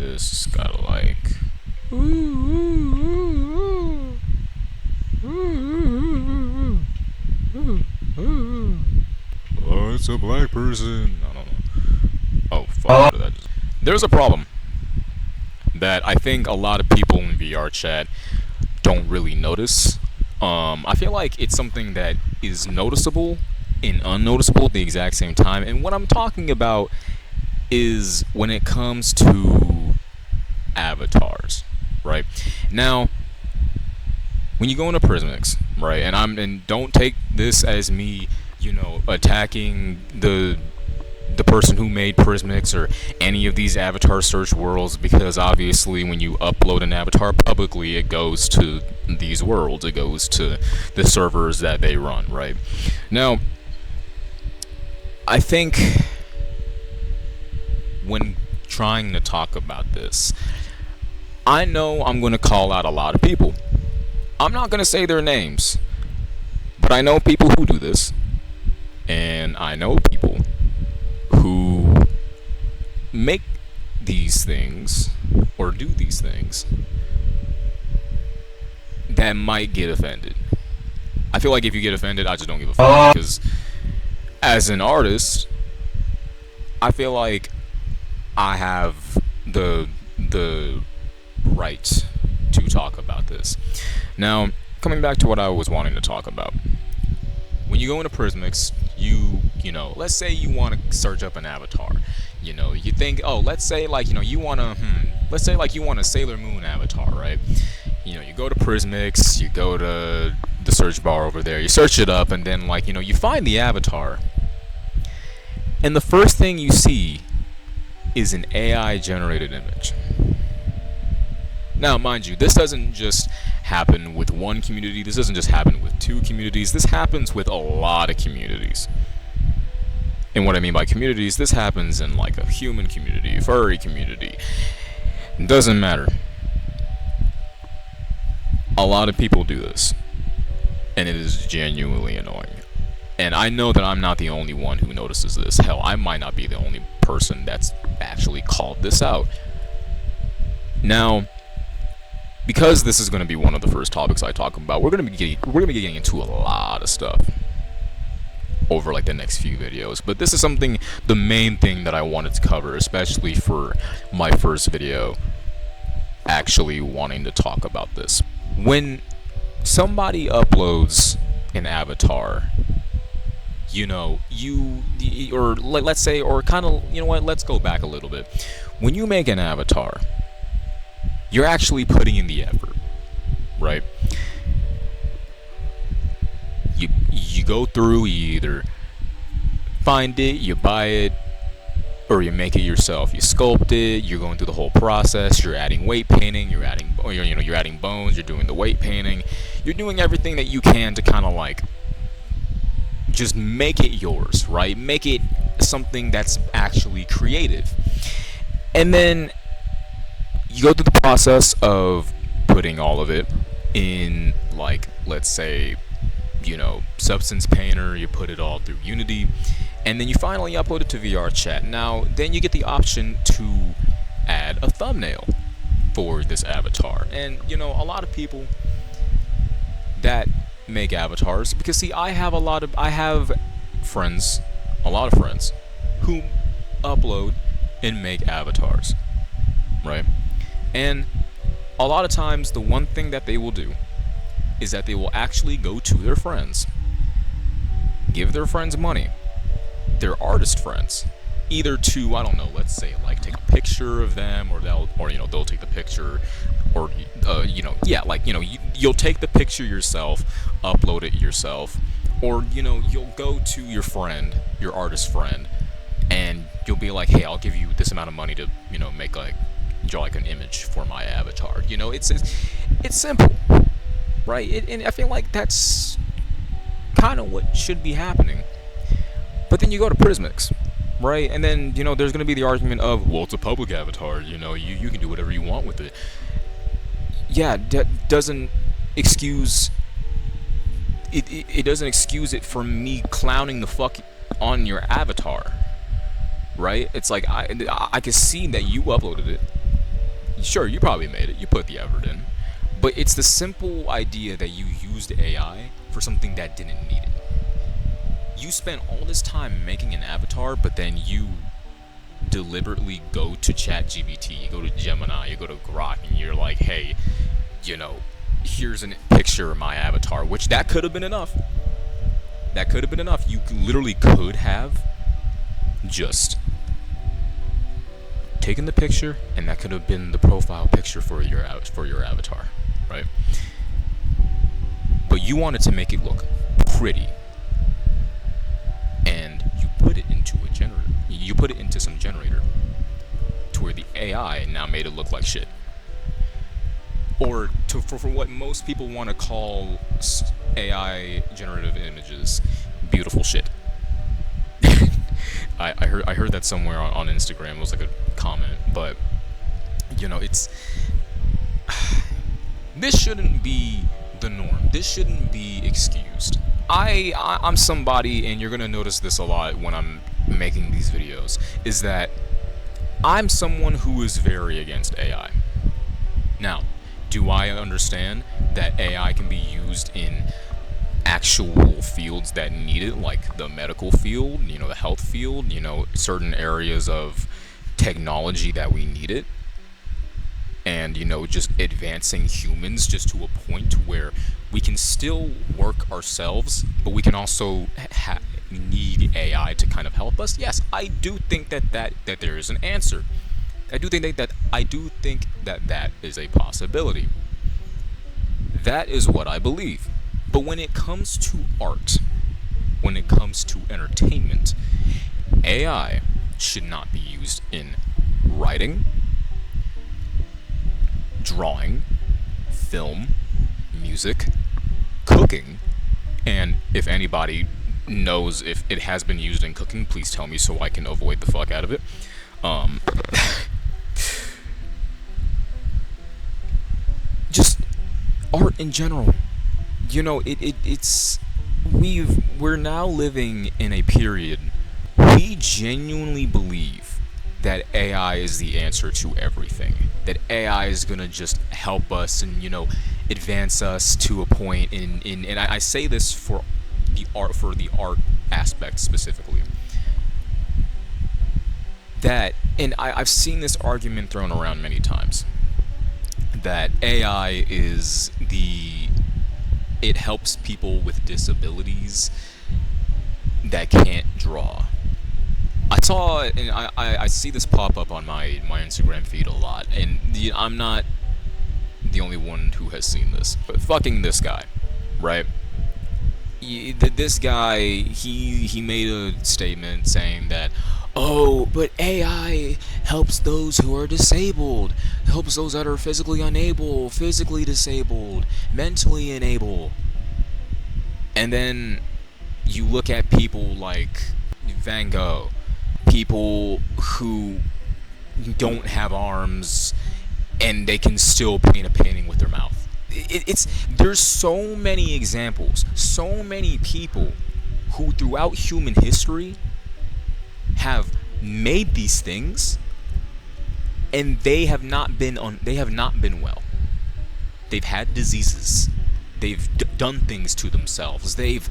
this gotta like. Oh, it's a black person. No, no, no. Oh, fuck. That just... There's a problem that I think a lot of people in VR chat don't really notice. I feel like it's something that is noticeable and unnoticeable at the exact same time. And what I'm talking about is when it comes to avatars, right? Now, when you go into Prismix, right, and don't take this as me, attacking the person who made Prismix or any of these avatar search worlds, because obviously when you upload an avatar publicly, it goes to these worlds, it goes to the servers that they run, right? Now, I think when trying to talk about this, I know I'm going to call out a lot of people. I'm not going to say their names, but I know people who do this, and I know people who make these things or do these things that might get offended. I feel like if you get offended, I just don't give a fuck, because as an artist, I feel like I have the right to talk about this. Now, coming back to what I was wanting to talk about. When you go into Prismix, let's say you want to search up an avatar. You think, oh, let's say you want a Sailor Moon avatar, right? You go to Prismix, you go to the search bar over there, you search it up, and then you find the avatar. And the first thing you see is an AI generated image. Now, mind you, this doesn't just happen with one community, this doesn't just happen with two communities, this happens with a lot of communities. And what I mean by communities, this happens in like a human community, furry community. It doesn't matter. A lot of people do this, and it is genuinely annoying. And I know that I'm not the only one who notices this. Hell, I might not be the only person that's actually called this out. Now, because this is going to be one of the first topics I talk about, we're going to be getting into a lot of stuff over like the next few videos. But this is the main thing that I wanted to cover, especially for my first video, actually wanting to talk about this. When somebody uploads an avatar, let's go back a little bit. When you make an avatar, you're actually putting in the effort, right? You go through, you either find it, you buy it, or you make it yourself. You sculpt it, you're going through the whole process, you're adding weight painting, you're adding bones, you're doing the weight painting, you're doing everything that you can to kind of like just make it yours, right? Make it something that's actually creative. And then you go through the process of putting all of it in, like, let's say, Substance Painter, you put it all through Unity, and then you finally upload it to VR chat. Now, then you get the option to add a thumbnail for this avatar. And, a lot of people that make avatars, because see, I have a lot of friends who upload and make avatars, right? And a lot of times the one thing that they will do is that they will actually go to their friends, give their friends money, their artist friends, either to, I don't know, let's say like take a picture of them, or they'll take the picture, or you'll take the picture yourself, upload it yourself, or you'll go to your friend, your artist friend, and you'll be like, hey, I'll give you this amount of money to draw like an image for my avatar. It's simple, right? And I feel like that's kind of what should be happening. But then you go to Prismix, right? And then there's going to be the argument of, well, it's a public avatar, you can do whatever you want with it. Yeah, that doesn't excuse it doesn't excuse it from me clowning the fuck on your avatar, right? It's like I can see that you uploaded it, Sure, you probably made it. You put the effort in. But it's the simple idea that you used AI for something that didn't need it. You spent all this time making an avatar, but then you deliberately go to ChatGPT, you go to Gemini, you go to Grok, and you're like, hey, here's a picture of my avatar, which that could have been enough. That could have been enough. You literally could have just taken the picture, and that could have been the profile picture for your avatar, right? But you wanted to make it look pretty, and you put it into a generator. You put it into some generator to where the AI now made it look like shit. Or for what most people want to call AI generative images, beautiful shit. I heard that somewhere on Instagram. It was like a comment, but it's this shouldn't be the norm. This shouldn't be excused. I'm somebody, and you're gonna notice this a lot when I'm making these videos, is that I'm someone who is very against AI. Now, do I understand that AI can be used in actual fields that need it, like the medical field, the health field, certain areas of technology that we need it, and just advancing humans just to a point where we can still work ourselves, but we can also need AI to kind of help us? Yes, I do think that there is an answer. I do think that is a possibility. That is what I believe. But when it comes to art, when it comes to entertainment, AI should not be used in writing, drawing, film, music, cooking, and if anybody knows if it has been used in cooking, please tell me so I can avoid the fuck out of it. Just art in general. We're now living in a period. We genuinely believe that AI is the answer to everything. That AI is gonna just help us and advance us to a point. And I say this for the art aspect specifically. And I've seen this argument thrown around many times. That AI it helps people with disabilities that can't draw. I saw it, and I see this pop up on my Instagram feed a lot, and I'm not the only one who has seen this. But fucking this guy, right? This guy, he made a statement saying that, oh, but AI helps those who are disabled, helps those that are physically unable, physically disabled, mentally unable. And then you look at people like Van Gogh, people who don't have arms and they can still paint a painting with their mouth. There's so many examples, so many people who throughout human history have made these things, and they have not been well. They've had diseases. They've done things to themselves. They've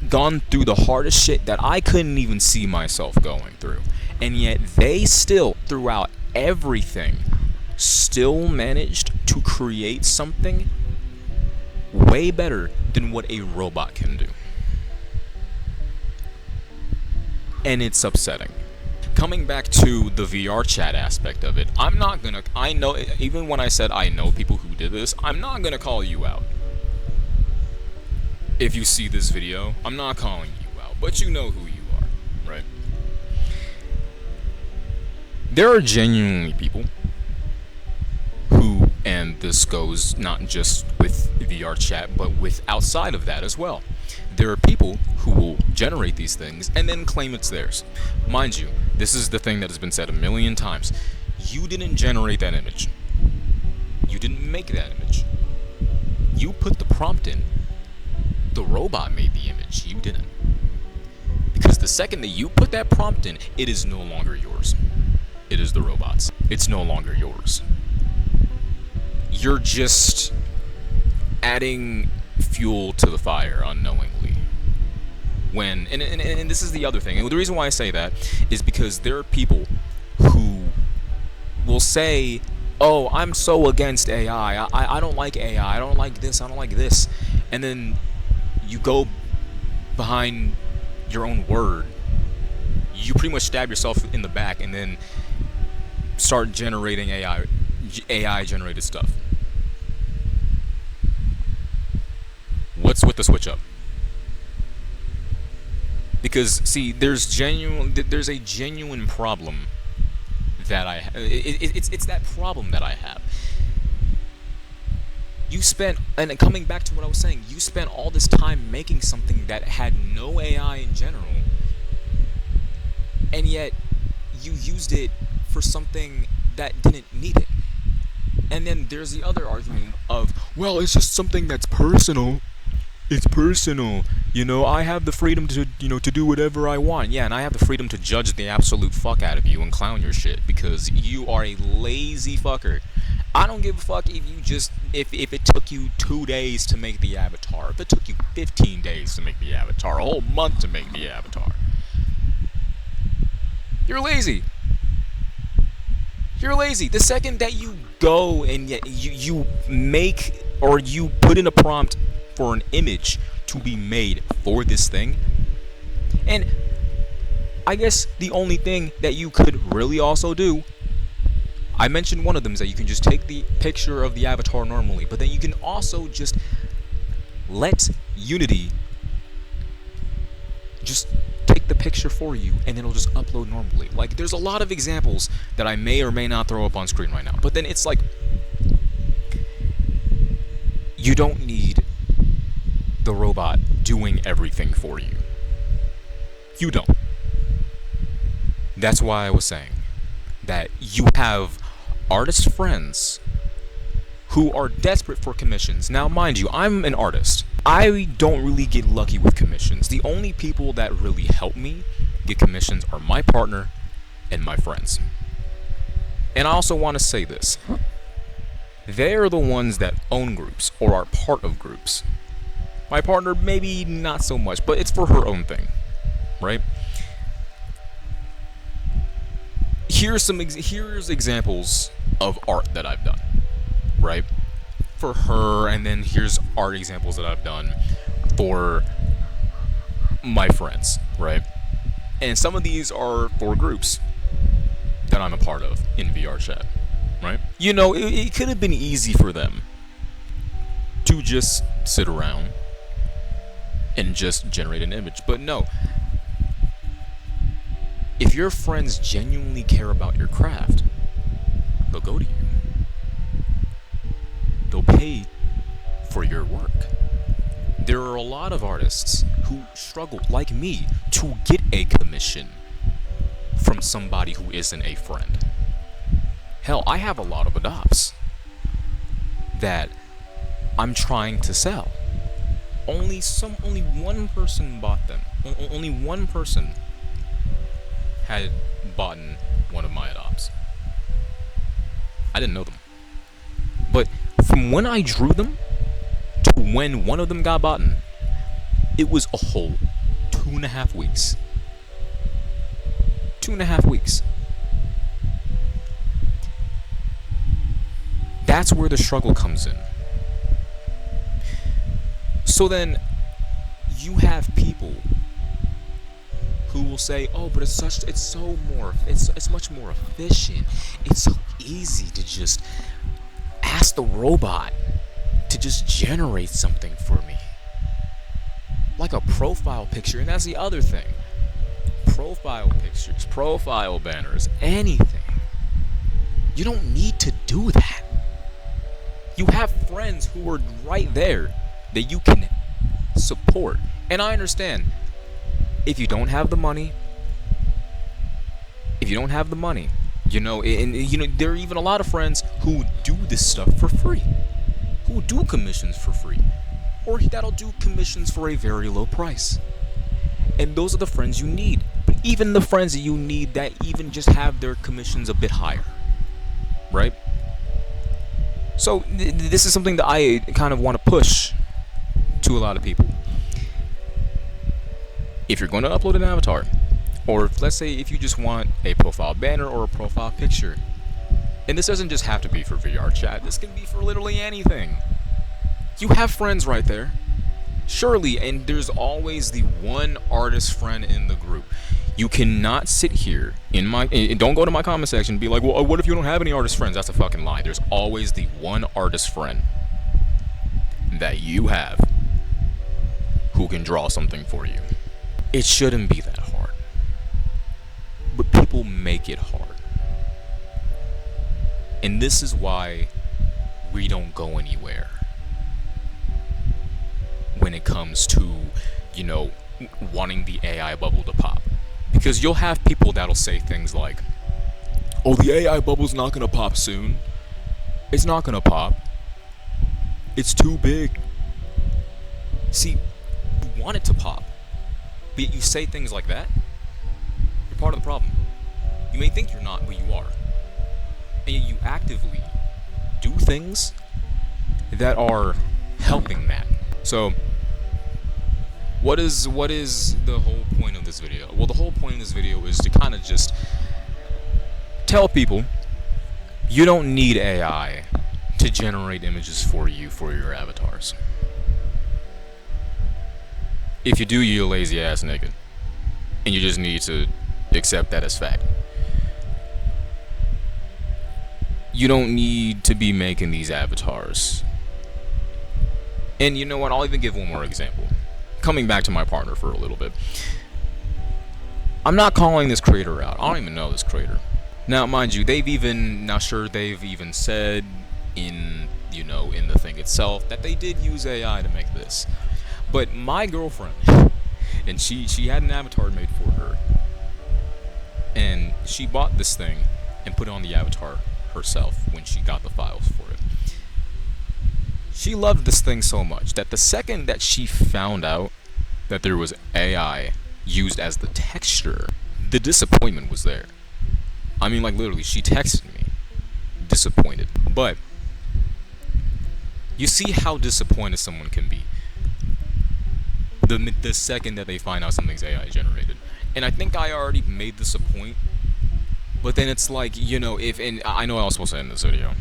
gone through the hardest shit that I couldn't even see myself going through. And yet they still, throughout everything, still managed to create something way better than what a robot can do. And it's upsetting. Coming back to the VR chat aspect of it, I know, even when I said I know people who did this, I'm not gonna call you out. If you see this video, I'm not calling you out, but you know who you are, right? There are genuinely people who, and this goes not just with VR chat, but with outside of that as well. There are people who will generate these things and then claim it's theirs. Mind you, this is the thing that has been said a million times. You didn't generate that image. You didn't make that image. You put the prompt in. The robot made the image. You didn't. Because the second that you put that prompt in, it is no longer yours. it is the robot's. It's no longer yours. You're just adding fuel to the fire unknowingly. And this is the other thing, and the reason why I say that is because there are people who will say, oh, I'm so against AI, I don't like AI, I don't like this, I don't like this, and then you go behind your own word, you pretty much stab yourself in the back and then start generating AI generated stuff. What's with the switch up? Because see, there's a genuine problem that I it's that problem that I have. You spent, and coming back to what I was saying, you spent all this time making something that had no AI in general, and yet you used it for something that didn't need it. And then there's the other argument of, well, it's just something that's personal. It's personal. You know, I have the freedom to, to do whatever I want. Yeah, and I have the freedom to judge the absolute fuck out of you and clown your shit because you are a lazy fucker. I don't give a fuck if it took you 2 days to make the avatar, if it took you 15 days to make the avatar, a whole month to make the avatar. You're lazy. You're lazy. The second that you go and you make or you put in a prompt for an image to be made for this thing, and I guess the only thing that you could really also do, I mentioned one of them, is that you can just take the picture of the avatar normally, but then you can also just let Unity just take the picture for you and it'll just upload normally. Like, there's a lot of examples that I may or may not throw up on screen right now, but then it's like, you don't need the robot doing everything for you. You don't. That's why I was saying that you have artist friends who are desperate for commissions. Now, mind you, I'm an artist. I don't really get lucky with commissions. The only people that really help me get commissions are my partner and my friends. And I also want to say this. They're the ones that own groups or are part of groups. My partner, maybe not so much, but it's for her own thing, right? Here's examples of art that I've done, right? For her, and then here's art examples that I've done for my friends, right? And some of these are for groups that I'm a part of in VR chat, right? You know, it could have been easy for them to just sit around and just generate an image, but no. If your friends genuinely care about your craft, they'll go to you. They'll pay for your work. There are a lot of artists who struggle, like me, to get a commission from somebody who isn't a friend. Hell, I have a lot of adopts that I'm trying to sell. Only one person bought them. Only one person had bought one of my adopts. I didn't know them. But from when I drew them to when one of them got bought, it was a whole 2.5 weeks. 2.5 weeks. That's where the struggle comes in. So then you have people who will say, "Oh, but it's much more efficient. It's so easy to just ask the robot to just generate something for me." Like a profile picture, and that's the other thing. Profile pictures, profile banners, anything. You don't need to do that. You have friends who are right there that you can support. And I understand, if you don't have the money, there are even a lot of friends who do this stuff for free, who do commissions for free, or that'll do commissions for a very low price. And those are the friends you need. But even the friends that you need that even just have their commissions a bit higher, right? So this is something that I kind of want to push to a lot of people. If you're going to upload an avatar, or let's say if you just want a profile banner or a profile picture, and this doesn't just have to be for VR chat, this can be for literally anything. You have friends right there, surely, and there's always the one artist friend in the group. You cannot sit here and don't go to my comment section and be like, well, what if you don't have any artist friends? That's a fucking lie. There's always the one artist friend that you have who can draw something for you. It shouldn't be that hard, but people make it hard. And this is why we don't go anywhere when it comes to, wanting the AI bubble to pop. Because you'll have people that'll say things like, oh, the AI bubble's not gonna pop soon. It's not gonna pop. It's too big. See, you want it to pop, but yet you say things like that, you're part of the problem. You may think you're not, but you are. And yet you actively do things that are helping that. So, what is the whole point of this video? Well, the whole point of this video is to kind of just tell people you don't need AI to generate images for you for your avatars. If you do, you're a lazy ass nigga, and you just need to accept that as fact. You don't need to be making these avatars. And you know what? I'll even give one more example. Coming back to my partner for a little bit. I'm not calling this creator out. I don't even know this creator. Now, mind you, they've even said in the thing itself that they did use AI to make this. But my girlfriend, and she had an avatar made for her, and she bought this thing and put it on the avatar herself when she got the files for it. She loved this thing so much that the second that she found out that there was AI used as the texture, the disappointment was there. I mean, like, literally, she texted me disappointed. But you see how disappointed someone can be the second that they find out something's AI generated. And I think I already made this a point, but then it's like, and I know I was supposed to end this video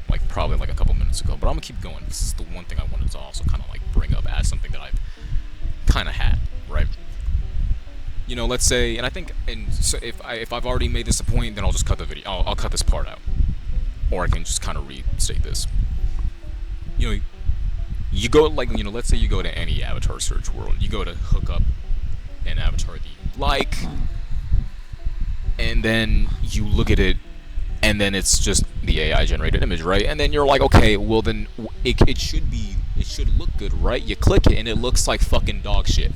like probably like a couple minutes ago, but I'm gonna keep going. This is the one thing I wanted to also kind of like bring up as something that I've kind of had, right? Let's say, and I think, and so if I've already made this a point, then I'll just cut the video. I'll cut this part out, or I can just kind of restate this. You go, like, let's say you go to any avatar search world. You go to hook up an avatar that you like, and then you look at it, and then it's just the AI generated image, right? And then you're like, okay, well then it should look good, right? You click it, and it looks like fucking dog shit.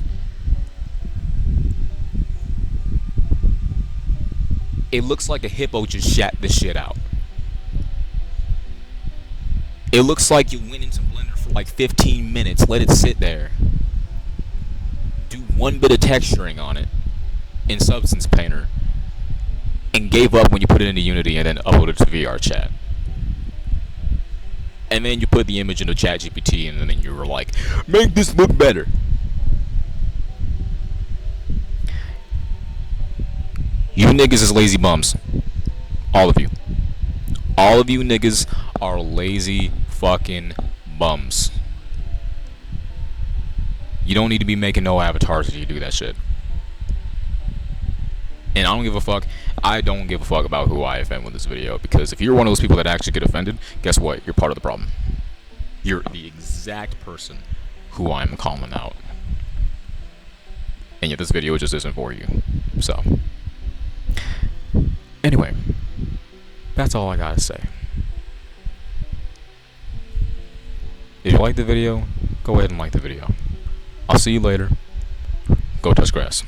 It looks like a hippo just shat the shit out. It looks like you went into Blender for like 15 minutes, let it sit there, do one bit of texturing on it in Substance Painter, and gave up when you put it into Unity and then uploaded it to VR chat. And then you put the image into ChatGPT and then you were like, make this look better. You niggas is lazy bums. All of you. All of you niggas are lazy fucking bums. You don't need to be making no avatars if you do that shit. And I don't give a fuck. I don't give a fuck about who I offend with this video, because if you're one of those people that actually get offended, guess what? You're part of the problem. You're the exact person who I'm calling out. And yet this video just isn't for you. So, anyway, that's all I gotta say. If you like the video, go ahead and like the video. I'll see you later. Go touch grass.